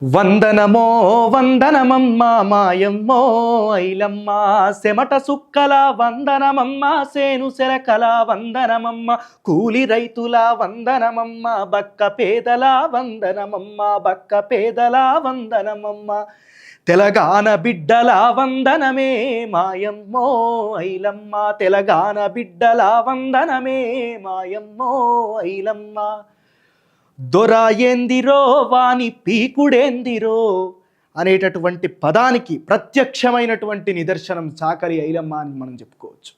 వందనమో వందనమమ్మ మాయమ్మో ఐలమ్మ సెమట సుక్కల వందనమమ్మ సేను సెలకల వందనమమ్మ కూలి రైతుల వందనమమ్మ బక్క పేదల వందనమమ్మ బక్క పేదల వందనమమ్మ తెలంగాణ బిడ్డల వందనమే మాయమ్మో ఐలమ్మ తెలంగాణ బిడ్డల వందనమే మాయమ్మో ఐలమ్మ దొర ఏందిరో వాని పీకుడేందిరో అనేటటువంటి పదానికి ప్రత్యక్షమైనటువంటి నిదర్శనం చాకలి ఐలమ్మ అని మనం చెప్పుకోవచ్చు.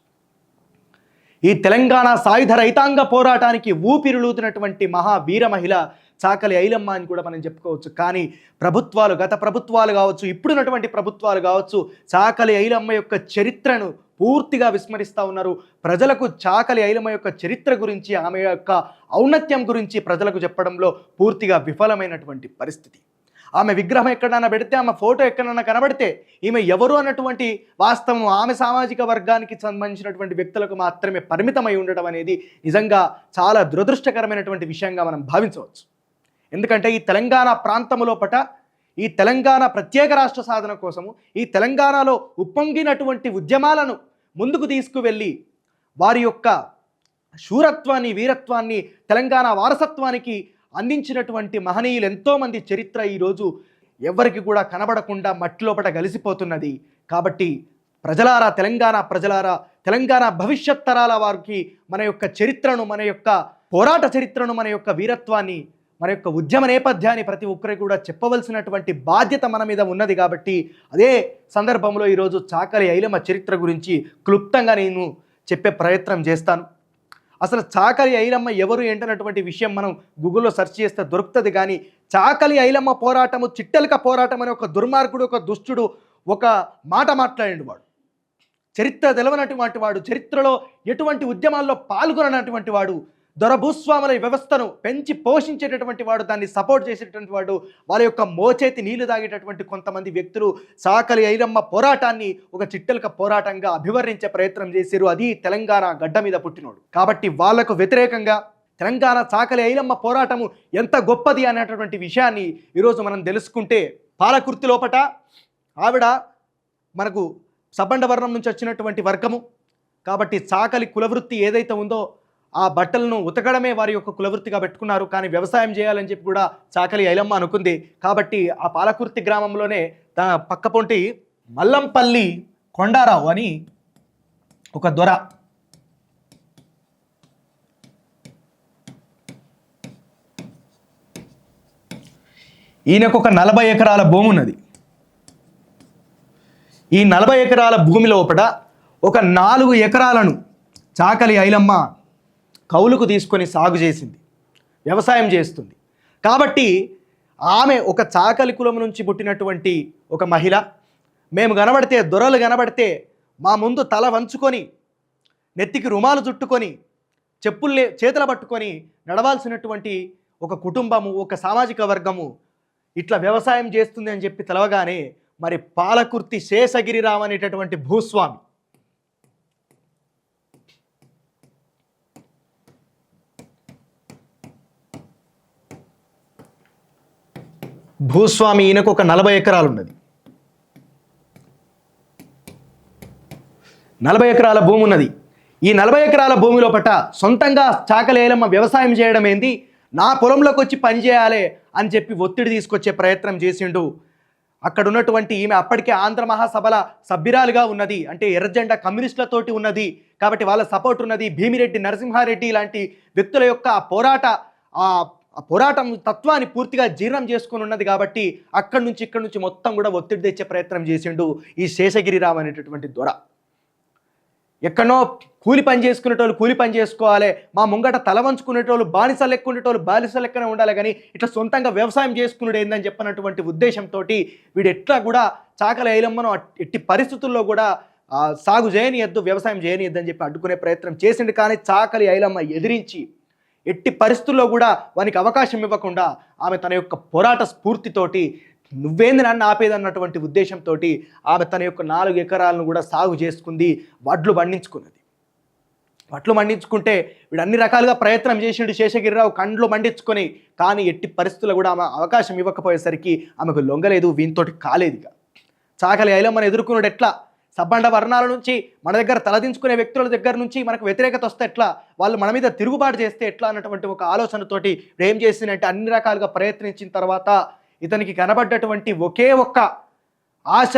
ఈ తెలంగాణ సాయుధ రైతాంగ పోరాటానికి ఊపిరులూతున్నటువంటి మహావీర మహిళ చాకలి ఐలమ్మ అని కూడా మనం చెప్పుకోవచ్చు. కానీ ప్రభుత్వాలు, గత ప్రభుత్వాలు కావచ్చు, ఇప్పుడున్నటువంటి ప్రభుత్వాలు కావచ్చు, చాకలి ఐలమ్మ యొక్క చరిత్రను పూర్తిగా విస్మరిస్తూ ఉన్నారు. ప్రజలకు చాకలి ఐలమ్మ యొక్క చరిత్ర గురించి, ఆమె యొక్క ఔన్నత్యం గురించి ప్రజలకు చెప్పడంలో పూర్తిగా విఫలమైనటువంటి పరిస్థితి. ఆమె విగ్రహం ఎక్కడైనా పెడితే, ఆమె ఫోటో ఎక్కడైనా కనబడితే ఈమె ఎవరు అన్నటువంటి వాస్తవం ఆమె సామాజిక వర్గానికి సంబంధించినటువంటి వ్యక్తులకు మాత్రమే పరిమితమై ఉండడం అనేది నిజంగా చాలా దురదృష్టకరమైనటువంటి విషయంగా మనం భావించవచ్చు. ఎందుకంటే ఈ తెలంగాణ ప్రాంతములోపట, ఈ తెలంగాణ ప్రత్యేక రాష్ట్ర సాధన కోసము, ఈ తెలంగాణలో ఉప్పొంగినటువంటి ఉద్యమాలను ముందుకు తీసుకువెళ్ళి వారి యొక్క శూరత్వాన్ని, వీరత్వాన్ని తెలంగాణ వారసత్వానికి అందించినటువంటి మహనీయులు ఎంతోమంది చరిత్ర ఈరోజు ఎవరికి కూడా కనబడకుండా మట్టి లోపట గలిసిపోతున్నది. కాబట్టి ప్రజలారా, తెలంగాణ ప్రజలారా, తెలంగాణ భవిష్యత్ తరాల వారికి మన యొక్క చరిత్రను, మన యొక్క పోరాట చరిత్రను, మన యొక్క వీరత్వాన్ని, మన యొక్క ఉద్యమ నేపథ్యాన్ని ప్రతి ఒక్కరికి కూడా చెప్పవలసినటువంటి బాధ్యత మన మీద ఉన్నది. కాబట్టి అదే సందర్భంలో ఈరోజు చాకలి ఐలమ్మ చరిత్ర గురించి క్లుప్తంగా నేను చెప్పే ప్రయత్నం చేస్తాను. అసలు చాకలి ఐలమ్మ ఎవరు ఏంటన్నటువంటి విషయం మనం గూగుల్లో సెర్చ్ చేస్తే దొరుకుతుంది. కానీ చాకలి ఐలమ్మ పోరాటము చిట్టెలక పోరాటం అనే ఒక దుర్మార్గుడు, ఒక దుష్టుడు ఒక మాట మాట్లాడిన వాడు, చరిత్ర తెలవనటువంటి వాడు, చరిత్రలో ఎటువంటి ఉద్యమాల్లో పాల్గొననటువంటి వాడు, దొరభూస్వాముల వ్యవస్థను పెంచి పోషించేటటువంటి వాడు, దాన్ని సపోర్ట్ చేసేటటువంటి వాడు, వాళ్ళ యొక్క మోచేతి నీళ్లు తాగేటటువంటి కొంతమంది వ్యక్తులు చాకలి ఐలమ్మ పోరాటాన్ని ఒక చిట్టెలక పోరాటంగా అభివర్ణించే ప్రయత్నం చేశారు. అది తెలంగాణ గడ్డ మీద పుట్టినోడు కాబట్టి వాళ్లకు వ్యతిరేకంగా తెలంగాణ చాకలి ఐలమ్మ పోరాటము ఎంత గొప్పది అనేటటువంటి విషయాన్ని ఈరోజు మనం తెలుసుకుంటే, పాలకుర్తి లోపట ఆవిడ మనకు సబ్బండ వర్ణం నుంచి వచ్చినటువంటి వర్గము కాబట్టి చాకలి కులవృత్తి ఏదైతే ఉందో ఆ బట్టలను ఉతకడమే వారి యొక్క కులవృత్తిగా పెట్టుకున్నారు. కానీ వ్యవసాయం చేయాలని చెప్పి కూడా చాకలి ఐలమ్మ అనుకుంది. కాబట్టి ఆ పాలకుర్తి గ్రామంలోనే పక్కపొంటి మల్లంపల్లి కొండారావు అని ఒక దొర, ఈయనకు ఒక 40 ఎకరాల భూమి ఉన్నది. ఈ 40 ఎకరాల భూమి లోపల ఒక 4 ఎకరాలను చాకలి ఐలమ్మ కౌలుకు తీసుకొని సాగు చేసింది, వ్యవసాయం చేస్తుంది. కాబట్టి ఆమె ఒక చాకలి కులం నుంచి పుట్టినటువంటి ఒక మహిళ. మేము కనబడితే, దొరలు కనబడితే మా ముందు తల వంచుకొని, నెత్తికి రుమాలు చుట్టుకొని, చెప్పుల్ని చేతుల పట్టుకొని నడవాల్సినటువంటి ఒక కుటుంబము, ఒక సామాజిక వర్గము ఇట్లా వ్యవసాయం చేస్తుంది అని చెప్పి తెలవగానే మరి పాలకుర్తి శేషగిరిరావు అనేటటువంటి భూస్వామి ఈయనకు ఒక 40 ఎకరాలు ఉన్నది. 40 ఎకరాల భూమి ఉన్నది. ఈ 40 ఎకరాల భూమిలో పట్ట సొంతంగా చాకలి ఐలమ్మ వ్యవసాయం చేయడం ఏంది, నా పొలంలోకి వచ్చి పనిచేయాలి అని చెప్పి ఒత్తిడి తీసుకొచ్చే ప్రయత్నం చేసిండు. అక్కడ ఉన్నటువంటి ఈమె అప్పటికే ఆంధ్ర మహాసభల సభ్యురాలుగా ఉన్నది, అంటే ఎర్రజెండా కమ్యూనిస్టులతోటి ఉన్నది. కాబట్టి వాళ్ళ సపోర్ట్ ఉన్నది. భీమిరెడ్డి, నరసింహారెడ్డి లాంటి వ్యక్తుల యొక్క ఆ పోరాటం తత్వాన్ని పూర్తిగా జీర్ణం చేసుకుని ఉన్నది. కాబట్టి అక్కడి నుంచి మొత్తం కూడా ఒత్తిడి తెచ్చే ప్రయత్నం చేసిండు ఈ శేషగిరిరావు అనేటటువంటి దొర. ఎక్కడో కూలి పని చేసుకునేటోళ్ళు కూలి పని చేసుకోవాలి, మా ముంగట తల వంచుకునేటోళ్ళు బానిస లెక్క ఉండేటోళ్ళు బానిస లెక్కనే ఉండాలి, కానీ ఇట్లా సొంతంగా వ్యవసాయం చేసుకునేది ఏందని చెప్పినటువంటి ఉద్దేశంతో వీడు ఎట్లా కూడా చాకలి ఐలమ్మను ఎట్టి పరిస్థితుల్లో కూడా సాగు చేయనియద్దు, వ్యవసాయం చేయనియద్దు అని చెప్పి అడ్డుకునే ప్రయత్నం చేసిండు. కానీ చాకలి ఐలమ్మ ఎదిరించి ఎట్టి పరిస్థితుల్లో కూడా వానికి అవకాశం ఇవ్వకుండా ఆమె తన యొక్క పోరాట స్ఫూర్తితోటి నువ్వేంది నన్ను ఆపేదన్నటువంటి ఉద్దేశంతో ఆమె తన యొక్క 4 ఎకరాలను కూడా సాగు చేసుకుంది, వడ్లు పండించుకున్నది. వడ్లు మండించుకుంటే వీడు అన్ని రకాలుగా ప్రయత్నం చేసిండు శేషగిరిరావు, కండ్లు మండించుకొని, కానీ ఎట్టి పరిస్థితుల్లో కూడా ఆమె అవకాశం ఇవ్వకపోయేసరికి ఆమెకు లొంగలేదు, వీనితోటి కాలేదు. ఇక చాకలి ఐలమ్మను ఎదుర్కొన్నాడు ఎట్లా? సబ్బండ వర్ణాల నుంచి మన దగ్గర తలదించుకునే వ్యక్తుల దగ్గర నుంచి మనకు వ్యతిరేకత వస్తే ఎట్లా, వాళ్ళు మన మీద తిరుగుబాటు చేస్తే ఎట్లా అన్నటువంటి ఒక ఆలోచనతోటి ఏం చేసిందంటే అన్ని రకాలుగా ప్రయత్నించిన తర్వాత ఇతనికి కనబడ్డటువంటి ఒకే ఒక్క ఆశ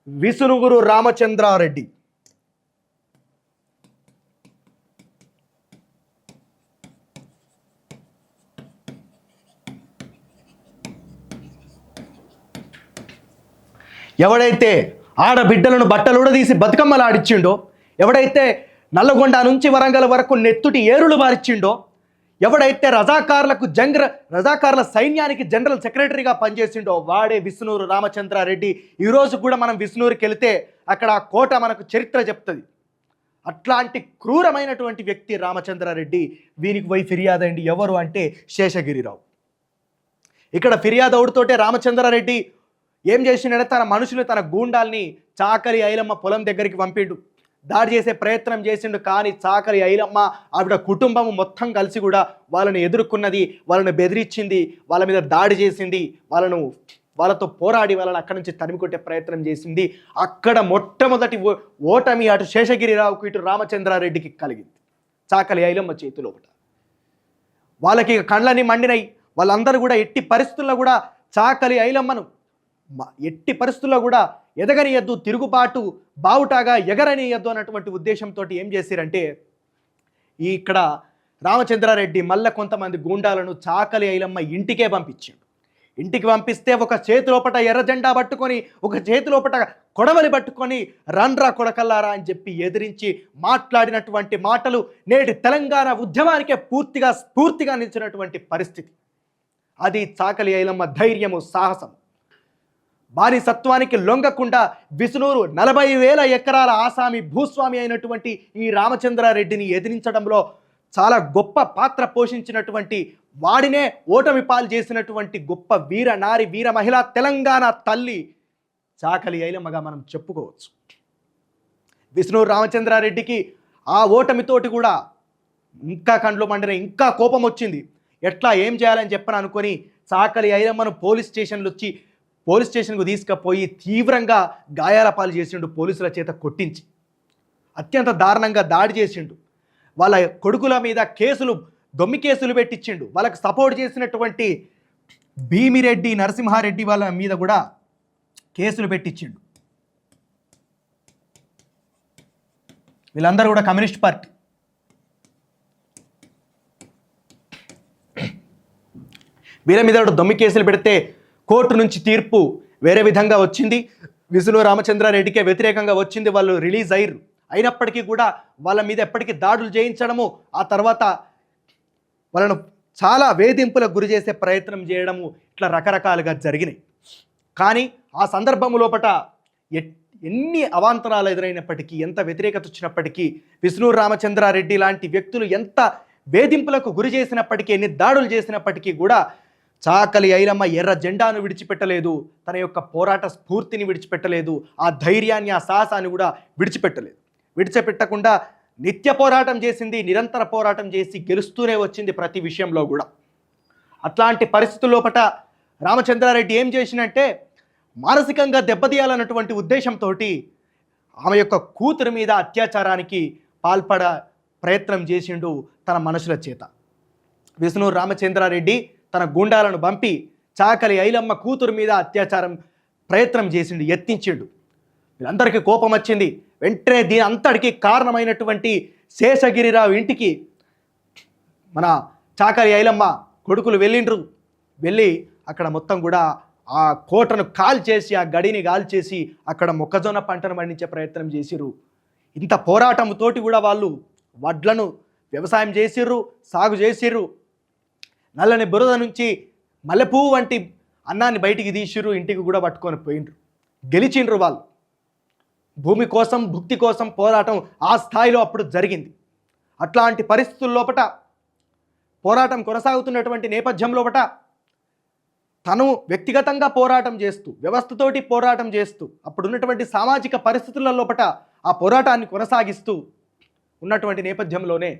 విసునుగురు రామచంద్రారెడ్డి. ఎవడైతే ఆడబిడ్డలను బట్టలుడదీసి బతుకమ్మలు ఆడిచ్చిండో, ఎవడైతే నల్లగొండ నుంచి వరంగల్ వరకు నెత్తుటి ఏరులు బారిచ్చిండో, ఎవడైతే రజాకార్ల సైన్యానికి జనరల్ సెక్రటరీగా పనిచేసిండో వాడే విష్ణూరు రామచంద్రారెడ్డి. ఈరోజు కూడా మనం విష్ణూరుకి వెళితే అక్కడ ఆ కోట మనకు చరిత్ర చెప్తుంది. అట్లాంటి క్రూరమైనటువంటి వ్యక్తి రామచంద్రారెడ్డి. వీనికి పోయి ఫిర్యాదు అండి ఎవరు అంటే శేషగిరిరావు. ఇక్కడ ఫిర్యాదు అవుడుతోటే రామచంద్రారెడ్డి ఏం చేసిండే, తన మనుషులు తన గూండాల్ని చాకలి ఐలమ్మ పొలం దగ్గరికి పంపిండు, దాడి చేసే ప్రయత్నం చేసిండు. కానీ చాకలి ఐలమ్మ ఆవిడ కుటుంబం మొత్తం కలిసి కూడా వాళ్ళని ఎదుర్కొన్నది, వాళ్ళని బెదిరించింది, వాళ్ళ మీద దాడి చేసింది, వాళ్ళతో పోరాడి వాళ్ళని అక్కడి నుంచి తరిమికొట్టే ప్రయత్నం చేసింది. అక్కడ మొట్టమొదటి ఓటమి అటు శేషగిరిరావుకు ఇటు రామచంద్రారెడ్డికి కలిగింది చాకలి ఐలమ్మ చేతిలో. వాళ్ళకి కళ్ళని మండినాయి. వాళ్ళందరూ కూడా ఎట్టి పరిస్థితుల్లో కూడా చాకలి ఐలమ్మను ఎట్టి పరిస్థితుల్లో కూడా ఎదగనియద్దు, తిరుగుబాటు బావుటాగా ఎగరనియద్దు అన్నటువంటి ఉద్దేశంతో ఏం చేశారంటే ఇక్కడ రామచంద్రారెడ్డి మళ్ళీ కొంతమంది గూండాలను చాకలి ఐలమ్మ ఇంటికే పంపించాడు. ఇంటికి పంపిస్తే ఒక చేతిలోపట ఎర్ర జెండా పట్టుకొని, ఒక చేతిలోపట కొడవలి పట్టుకొని రన్రా కొడకల్లారా అని చెప్పి ఎదిరించి మాట్లాడినటువంటి మాటలు నేటి తెలంగాణ ఉద్యమానికే స్ఫూర్తిగా నిలిచినటువంటి పరిస్థితి. అది చాకలి ఐలమ్మ ధైర్యము, సాహసం. బానిసత్వానికి లొంగకుండా విష్ణూరు 40,000 ఎకరాల ఆసామి భూస్వామి అయినటువంటి ఈ రామచంద్రారెడ్డిని ఎదిరించడంలో చాలా గొప్ప పాత్ర పోషించినటువంటి, వాడినే ఓటమి పాలు చేసినటువంటి గొప్ప వీర నారి, వీర మహిళ, తెలంగాణ తల్లి చాకలి ఐలమ్మగా మనం చెప్పుకోవచ్చు. విష్ణూరు రామచంద్రారెడ్డికి ఆ ఓటమితోటి కూడా ఇంకా కండ్లు మండిన, ఇంకా కోపం వచ్చింది. ఎట్లా ఏం చేయాలని చెప్పని అనుకొని చాకలి ఐలమ్మను పోలీస్ స్టేషన్కు తీసుకుపోయి తీవ్రంగా గాయాల పాలు చేసిండు, పోలీసుల చేత కొట్టించి అత్యంత దారుణంగా దాడి చేసిండు. వాళ్ళ కొడుకుల మీద దొమ్మి కేసులు పెట్టించిండు. వాళ్ళకి సపోర్ట్ చేసినటువంటి భీమిరెడ్డి, నరసింహారెడ్డి వాళ్ళ మీద కూడా కేసులు పెట్టించిండు. వీళ్ళందరూ కూడా కమ్యూనిస్ట్ పార్టీ. వీళ్ళ మీద కూడా దొమ్మి కేసులు పెడితే కోర్టు నుంచి తీర్పు వేరే విధంగా వచ్చింది. విష్ణూరు రామచంద్రారెడ్డికే వ్యతిరేకంగా వచ్చింది. వాళ్ళు రిలీజ్ అయ్యారు. అయినప్పటికీ కూడా వాళ్ళ మీద ఎప్పటికీ దాడులు చేయించడము, ఆ తర్వాత వాళ్ళను చాలా వేధింపులకు గురి చేసే ప్రయత్నం చేయడము, ఇట్లా రకరకాలుగా జరిగినాయి. కానీ ఆ సందర్భం లోపట ఎన్ని అవాంతరాలు ఎదురైనప్పటికీ, ఎంత వ్యతిరేకత వచ్చినప్పటికీ, విష్ణూరు రామచంద్రారెడ్డి లాంటి వ్యక్తులు ఎంత వేధింపులకు గురి చేసినప్పటికీ, ఎన్ని దాడులు చేసినప్పటికీ కూడా చాకలి ఐలమ్మ ఎర్ర జెండాను విడిచిపెట్టలేదు, తన యొక్క పోరాట స్ఫూర్తిని విడిచిపెట్టలేదు, ఆ ధైర్యాన్ని, ఆ సాహసాన్ని కూడా విడిచిపెట్టకుండా నిత్య పోరాటం చేసింది, నిరంతర పోరాటం చేసి గెలుస్తూనే వచ్చింది ప్రతి విషయంలో కూడా. అట్లాంటి పరిస్థితుల్లోపట రామచంద్రారెడ్డి ఏం చేసినంటే మానసికంగా దెబ్బతీయాలన్నటువంటి ఉద్దేశంతో ఆమె యొక్క కూతురు మీద అత్యాచారానికి ప్రయత్నం చేసిండు తన మనుషుల చేత. విష్ణూరు రామచంద్రారెడ్డి తన గుండాలను పంపి చాకలి ఐలమ్మ కూతురు మీద అత్యాచారం ప్రయత్నం చేసిండు, ఎత్తించిండు. వీళ్ళందరికీ కోపం వచ్చింది. వెంటనే దీని అంతటికి కారణమైనటువంటి శేషగిరిరావు ఇంటికి మన చాకలి ఐలమ్మ కొడుకులు వెళ్ళి అక్కడ మొత్తం కూడా ఆ కోటను కాల్చేసి, ఆ గడిని కాల్చేసి అక్కడ మొక్కజొన్న పంటను పండించే ప్రయత్నం చేసిర్రు. ఇంత పోరాటంతోటి కూడా వాళ్ళు వడ్లను వ్యవసాయం చేసిర్రు, సాగు చేసిర్రు. నల్లని బురద నుంచి మల్లెపువ్వు వంటి అన్నాన్ని బయటికి తీసిర్రు, ఇంటికి కూడా పట్టుకొని పోయిండ్రు. గెలిచిండ్రు వాళ్ళు. భూమి కోసం, భుక్తి కోసం పోరాటం ఆ స్థాయిలో అప్పుడు జరిగింది. అట్లాంటి పరిస్థితుల్లోపట పోరాటం కొనసాగుతున్నటువంటి నేపథ్యం లోపట తను వ్యక్తిగతంగా పోరాటం చేస్తూ, వ్యవస్థతోటి పోరాటం చేస్తూ, అప్పుడున్నటువంటి సామాజిక పరిస్థితుల లోపట ఆ పోరాటాన్ని కొనసాగిస్తూ ఉన్నటువంటి నేపథ్యంలోనే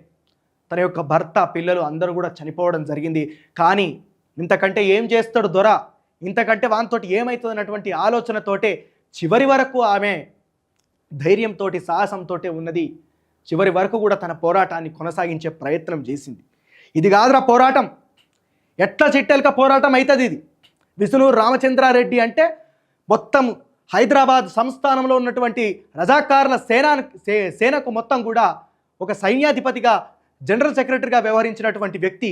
తన యొక్క భర్త పిల్లలు అందరూ కూడా చనిపోవడం జరిగింది. కానీ ఇంతకంటే ఏం చేస్తాడు దొర, ఇంతకంటే వానితోటి ఏమవుతుంది అన్నటువంటి ఆలోచనతోటే చివరి వరకు ఆమె ధైర్యంతో సాహసంతో ఉన్నది. చివరి వరకు కూడా తన పోరాటాన్ని కొనసాగించే ప్రయత్నం చేసింది. ఇది కాదురా పోరాటం, ఎట్లా చిట్టెలక పోరాటం అవుతుంది ఇది. విసునూరు రామచంద్రారెడ్డి అంటే మొత్తం హైదరాబాద్ సంస్థానంలో ఉన్నటువంటి రజాకారుల సేనకు మొత్తం కూడా ఒక సైన్యాధిపతిగా జనరల్ సెక్రటరీగా వ్యవహరించినటువంటి వ్యక్తి.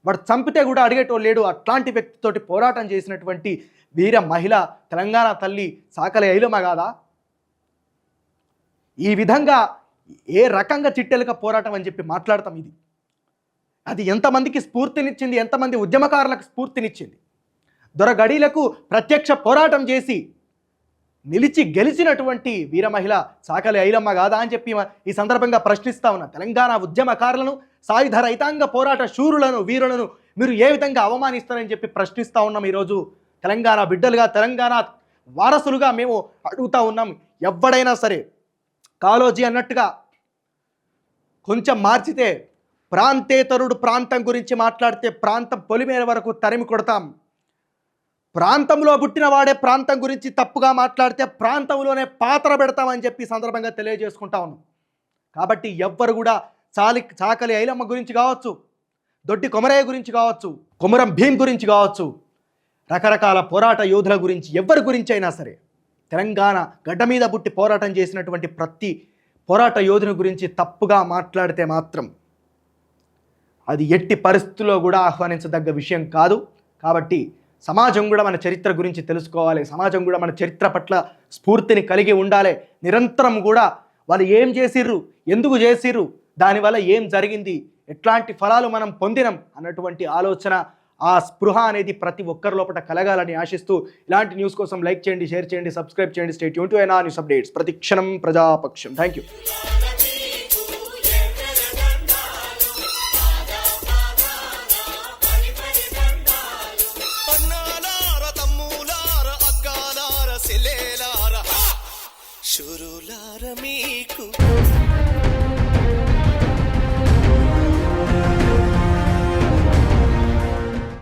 వాడు చంపితే కూడా అడిగేటోళ్ళు లేడు. అట్లాంటి వ్యక్తితోటి పోరాటం చేసినటువంటి వీర మహిళ తెలంగాణ తల్లి సాకలి ఐలమ్మ కాదా? ఈ విధంగా ఏ రకంగా చిట్టెలక పోరాటం అని చెప్పి మాట్లాడతాం. ఇది అది ఎంతమందికి స్ఫూర్తినిచ్చింది, ఎంతమంది ఉద్యమకారులకు స్ఫూర్తినిచ్చింది. దొరగడీలకు ప్రత్యక్ష పోరాటం చేసి నిలిచి గెలిచినటువంటి వీర మహిళ సాకలి ఐలమ్మ కాదా అని చెప్పి ఈ సందర్భంగా ప్రశ్నిస్తా ఉన్నా. తెలంగాణ ఉద్యమకారులను, సాయుధ రైతాంగ పోరాట శూరులను, వీరులను మీరు ఏ విధంగా అవమానిస్తారని చెప్పి ప్రశ్నిస్తూ ఉన్నాం. ఈరోజు తెలంగాణ బిడ్డలుగా, తెలంగాణ వారసులుగా మేము అడుగుతూ ఉన్నాం. ఎవడైనా సరే కాలోజీ అన్నట్టుగా కొంచెం మార్చితే, ప్రాంతేతరుడు ప్రాంతం గురించి మాట్లాడితే ప్రాంతం పొలిమేర వరకు తరిమి కొడతాం. ప్రాంతంలో పుట్టిన వాడే ప్రాంతం గురించి తప్పుగా మాట్లాడితే ప్రాంతంలోనే పాత్ర పెడతామని చెప్పి సందర్భంగా తెలియజేసుకుంటా ఉన్నాం. కాబట్టి ఎవ్వరు కూడా చాకలి ఐలమ్మ గురించి కావచ్చు, దొడ్డి కొమరయ్య గురించి కావచ్చు, కొమరం భీం గురించి కావచ్చు, రకరకాల పోరాట యోధుల గురించి, ఎవరి గురించి అయినా సరే తెలంగాణ గడ్డ మీద పుట్టి పోరాటం చేసినటువంటి ప్రతి పోరాట యోధుని గురించి తప్పుగా మాట్లాడితే మాత్రం అది ఎట్టి పరిస్థితుల్లో కూడా ఆహ్వానించదగ్గ విషయం కాదు. కాబట్టి సమాజం కూడా మన చరిత్ర గురించి తెలుసుకోవాలి. సమాజం కూడా మన చరిత్ర పట్ల స్ఫూర్తిని కలిగి ఉండాలి. నిరంతరం కూడా వాళ్ళు ఏం చేసిర్రు, ఎందుకు చేసిర్రు, దానివల్ల ఏం జరిగింది, ఎట్లాంటి ఫలాలు మనం పొందినం అన్నటువంటి ఆలోచన, ఆ స్పృహ అనేది ప్రతి ఒక్కరి లోపల కలగాలని ఆశిస్తూ ఇలాంటి న్యూస్ కోసం లైక్ చేయండి, షేర్ చేయండి, సబ్స్క్రైబ్ చేయండి. Stay tune to NR news updates. ప్రతి క్షణం ప్రజాపక్షం. Thank you. శురులార మీకు